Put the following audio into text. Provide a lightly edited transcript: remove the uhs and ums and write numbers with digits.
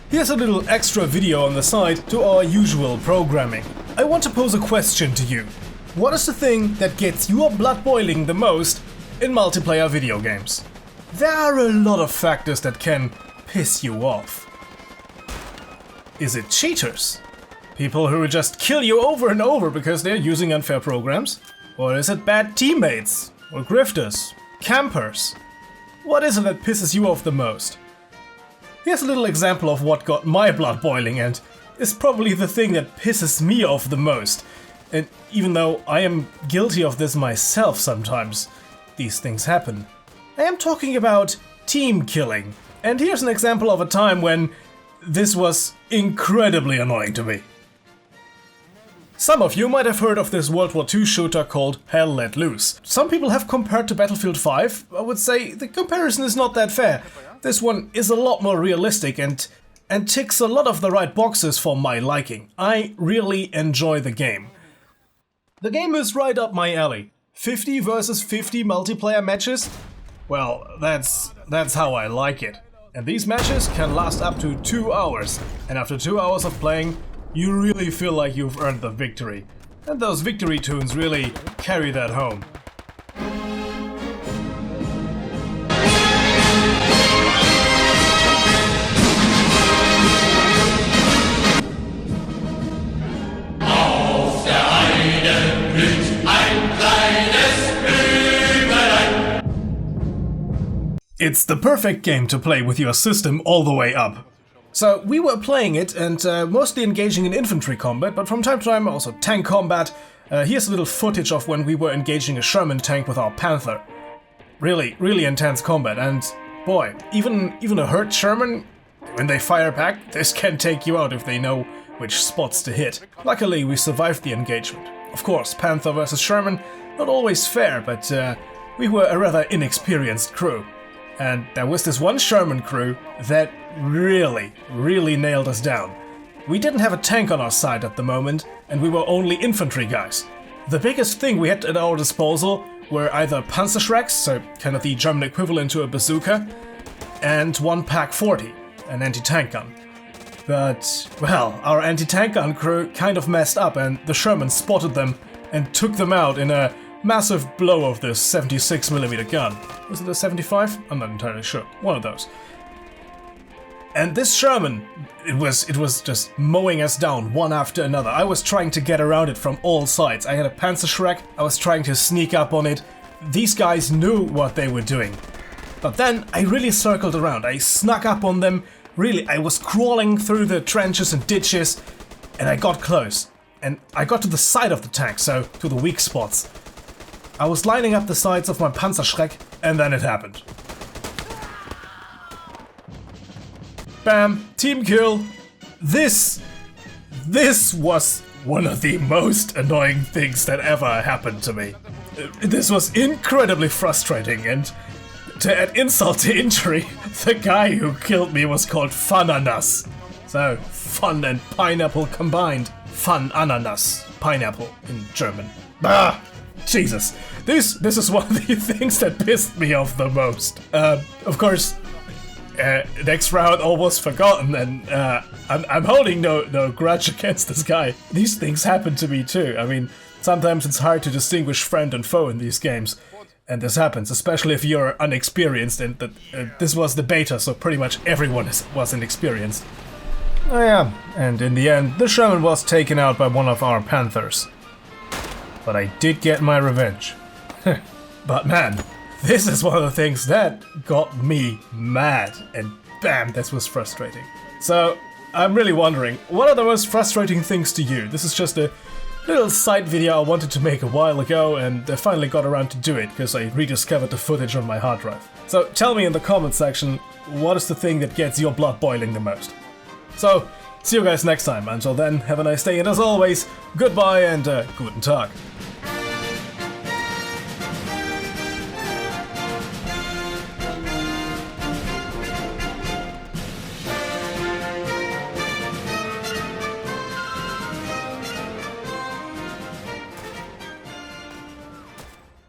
Here's a little extra video on the side to our usual programming. I want to pose a question to you. What is the thing that gets your blood boiling the most in multiplayer video games? There are a lot of factors that can piss you off. Is it cheaters? People who just kill you over and over because they're using unfair programs? Or is it bad teammates? Or grifters? Campers? What is it that pisses you off the most? Here's a little example of what got my blood boiling and is probably the thing that pisses me off the most. And even though I am guilty of this myself sometimes, these things happen. I am talking about team killing. And here's an example of a time when this was incredibly annoying to me. Some of you might have heard of this World War II shooter called Hell Let Loose. Some people have compared to Battlefield 5. I would say the comparison is not that fair. This one is a lot more realistic and ticks a lot of the right boxes for my liking. I really enjoy the game. The game is right up my alley. 50 versus 50 multiplayer matches? Well, that's how I like it. And these matches can last up to 2 hours. And after 2 hours of playing, you really feel like you've earned the victory. And those victory tunes really carry that home. It's the perfect game to play with your system all the way up. So we were playing it and mostly engaging in infantry combat, but from time to time also tank combat. Here's a little footage of when we were engaging a Sherman tank with our Panther. Really intense combat, and boy, even a hurt Sherman, when they fire back, this can take you out if they know which spots to hit. Luckily we survived the engagement. Of course, Panther versus Sherman, not always fair, but we were a rather inexperienced crew. And there was this one Sherman crew that really nailed us down. We didn't have a tank on our side at the moment, and we were only infantry guys. The biggest thing we had at our disposal were either Panzerschrecks, so kind of the German equivalent to a bazooka, and one Pak-40, an anti-tank gun. But, well, our anti-tank gun crew kind of messed up, and the Sherman spotted them and took them out in a massive blow of this 76mm gun. Was it a 75? I'm not entirely sure. One of those. And this Sherman, it was just mowing us down one after another. I was trying to get around it from all sides. I had a Panzerschreck, I was trying to sneak up on it. These guys knew what they were doing. But then I really circled around. I snuck up on them. Really, I was crawling through the trenches and ditches, and I got close. And I got to the side of the tank, so to the weak spots. I was lining up the sides of my Panzerschreck, and then it happened. Bam! Team kill! This was one of the most annoying things that ever happened to me. This was incredibly frustrating, and to add insult to injury, the guy who killed me was called Fun-Ananas. So, fun and pineapple combined. Fun-Ananas. Pineapple in German. Ah! Jesus, this is one of the things that pissed me off the most. Of course, next round almost forgotten, and I'm holding no grudge against this guy. These things happen to me too. I mean, sometimes it's hard to distinguish friend and foe in these games, and this happens, especially if you're unexperienced. And this was the beta, so pretty much everyone was inexperienced. Oh yeah, and in the end, the Sherman was taken out by one of our Panthers. But I did get my revenge. But man, this is one of the things that got me mad, and bam, this was frustrating. So, I'm really wondering, what are the most frustrating things to you? This is just a little side video I wanted to make a while ago, and I finally got around to do it, because I rediscovered the footage on my hard drive. So tell me in the comment section, what is the thing that gets your blood boiling the most? So, see you guys next time. Until then, have a nice day, and as always, goodbye and guten Tag.